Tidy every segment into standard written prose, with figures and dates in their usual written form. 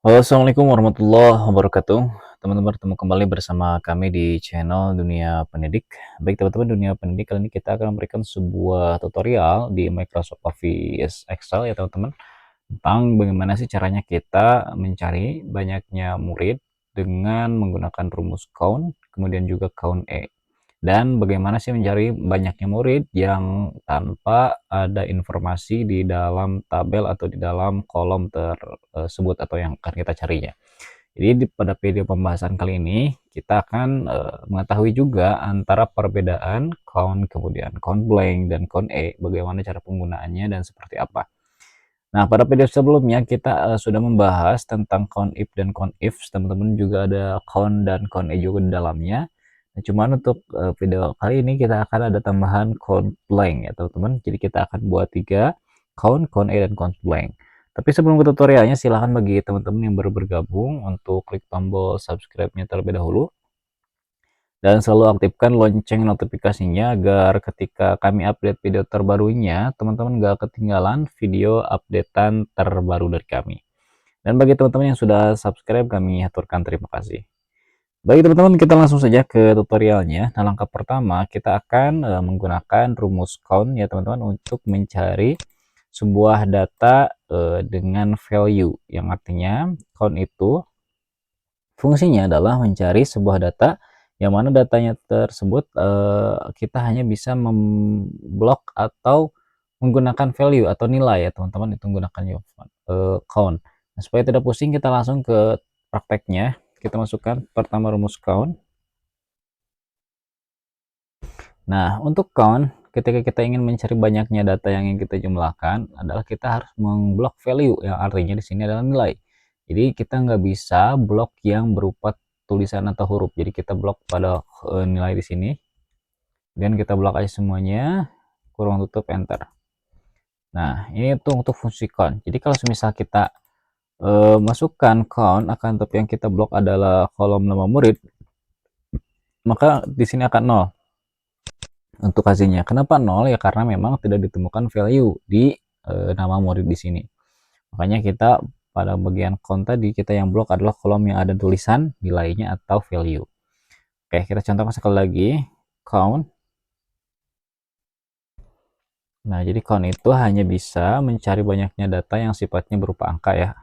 Halo, assalamualaikum warahmatullahi wabarakatuh. Teman-teman, bertemu kembali bersama kami di channel Dunia Pendidik. Baik teman-teman, Dunia Pendidik kali ini kita akan memberikan sebuah tutorial di Microsoft Office Excel ya teman-teman, tentang bagaimana sih caranya kita mencari banyaknya murid dengan menggunakan rumus count, kemudian juga count E. Dan bagaimana sih mencari banyaknya murid yang tanpa ada informasi di dalam tabel atau di dalam kolom tersebut atau yang akan kita carinya. Jadi pada video pembahasan kali ini kita akan mengetahui juga antara perbedaan count, kemudian count blank dan count E, bagaimana cara penggunaannya dan seperti apa. Nah, pada video sebelumnya kita sudah membahas tentang count if dan count if. Teman-teman juga ada count dan count E juga di dalamnya. Nah, cuman untuk video kali ini kita akan ada tambahan count blank ya teman-teman. Jadi kita akan buat 3 count E dan count blank. Tapi sebelum ke tutorialnya, silahkan bagi teman-teman yang baru bergabung untuk klik tombol subscribe-nya terlebih dahulu dan selalu aktifkan lonceng notifikasinya agar ketika kami update video terbarunya, teman-teman gak ketinggalan video updatean terbaru dari kami. Dan bagi teman-teman yang sudah subscribe, kami aturkan terima kasih. Baik teman-teman, kita langsung saja ke tutorialnya. Nah, langkah pertama kita akan menggunakan rumus count ya teman-teman untuk mencari sebuah data dengan value, yang artinya count itu fungsinya adalah mencari sebuah data yang mana datanya tersebut kita hanya bisa memblok atau menggunakan value atau nilai ya teman-teman, itu menggunakan count. Nah, supaya tidak pusing kita langsung ke prakteknya. Kita masukkan pertama rumus count. Nah, untuk count, ketika kita ingin mencari banyaknya data yang ingin kita jumlahkan, adalah kita harus memblok value, yang artinya di sini adalah nilai. Jadi kita nggak bisa blok yang berupa tulisan atau huruf. Jadi kita blok pada nilai di sini, dan kita blok aja semuanya, kurung tutup, enter. Nah, ini tuh untuk fungsi count. Jadi kalau misal kita masukkan count, akan tapi yang kita blok adalah kolom nama murid, maka di sini akan 0 untuk hasilnya. Kenapa 0? Ya karena memang tidak ditemukan value di nama murid di sini. Makanya kita pada bagian count tadi, kita yang blok adalah kolom yang ada tulisan nilainya atau value. Oke, kita contohkan sekali lagi. Count. Nah, jadi count itu hanya bisa mencari banyaknya data yang sifatnya berupa angka ya.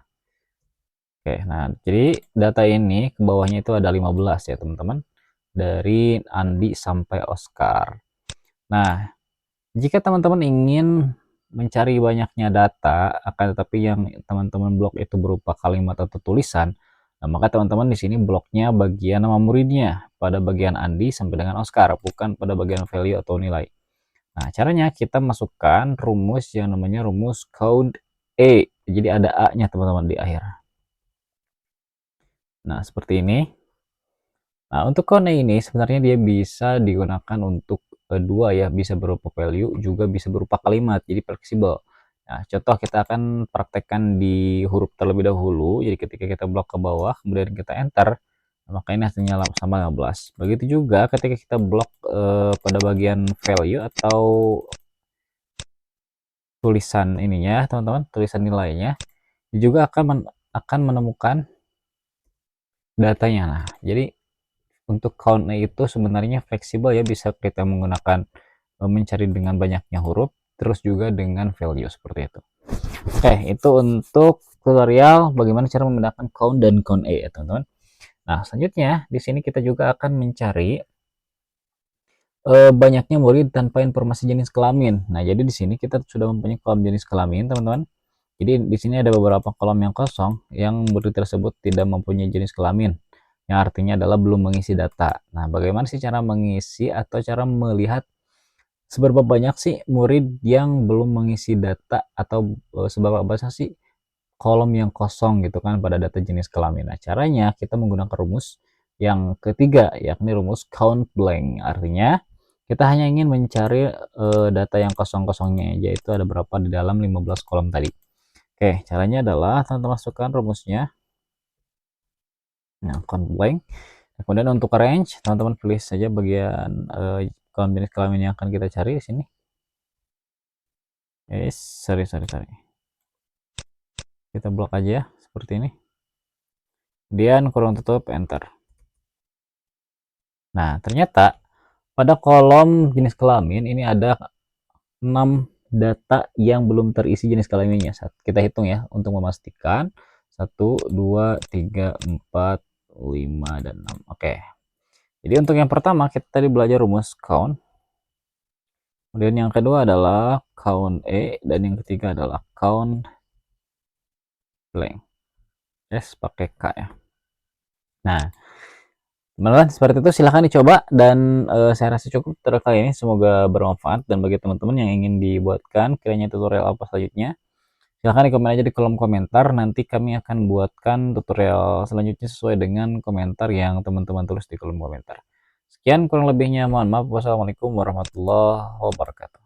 Oke, nah jadi data ini ke bawahnya itu ada 15 ya teman-teman. Dari Andi sampai Oscar. Nah, jika teman-teman ingin mencari banyaknya data, akan tetapi yang teman-teman blok itu berupa kalimat atau tulisan, nah maka teman-teman di sini bloknya bagian nama muridnya pada bagian Andi sampai dengan Oscar, bukan pada bagian value atau nilai. Nah, caranya kita masukkan rumus yang namanya rumus count E. Jadi ada A-nya teman-teman di akhir. Nah, seperti ini. Nah, untuk count E ini sebenarnya dia bisa digunakan untuk dua ya, bisa berupa value juga bisa berupa kalimat, jadi fleksibel. Nah, contoh kita akan praktekkan di huruf terlebih dahulu. Jadi ketika kita blok ke bawah kemudian kita enter, maka ini hasilnya sama 15. Begitu juga ketika kita blok pada bagian value atau tulisan ininya teman-teman, tulisan nilainya juga akan menemukan datanya. Nah, jadi untuk count itu sebenarnya fleksibel ya, bisa kita menggunakan mencari dengan banyaknya huruf, terus juga dengan value seperti itu. Oke, itu untuk tutorial bagaimana cara membedakan count dan count E ya teman-teman. Nah, selanjutnya di sini kita juga akan mencari banyaknya murid tanpa informasi jenis kelamin. Nah, jadi di sini kita sudah mempunyai kolom jenis kelamin teman-teman. Jadi di sini ada beberapa kolom yang kosong yang murid tersebut tidak mempunyai jenis kelamin, yang artinya adalah belum mengisi data. Nah, bagaimana sih cara mengisi atau cara melihat seberapa banyak sih murid yang belum mengisi data, atau seberapa banyak sih kolom yang kosong gitu kan pada data jenis kelamin. Nah, caranya kita menggunakan rumus yang ketiga, yakni rumus count blank. Artinya kita hanya ingin mencari data yang kosong-kosongnya, yaitu ada berapa di dalam 15 kolom tadi. Oke, caranya adalah teman-teman masukkan rumusnya. Nah, count blank. Kemudian untuk range, teman-teman pilih saja bagian kolom jenis kelamin yang akan kita cari di sini. Sorry. Kita blok aja seperti ini. kemudian kurung tutup, enter. Nah, ternyata pada kolom jenis kelamin ini ada 6 data yang belum terisi jenis kelaminnya. Kita hitung ya untuk memastikan. 1, 2, 3, 4, 5, dan 6. Oke. Jadi untuk yang pertama kita tadi belajar rumus count. Kemudian yang kedua adalah count E, dan yang ketiga adalah count blank. Yes, pakai K ya. Nah, teman-teman seperti itu silahkan dicoba, dan saya rasa cukup tutorial kali ini, semoga bermanfaat. Dan bagi teman-teman yang ingin dibuatkan kiranya tutorial apa selanjutnya, silahkan di komen aja di kolom komentar. Nanti kami akan buatkan tutorial selanjutnya sesuai dengan komentar yang teman-teman tulis di kolom komentar. Sekian kurang lebihnya, mohon maaf. Wassalamualaikum warahmatullahi wabarakatuh.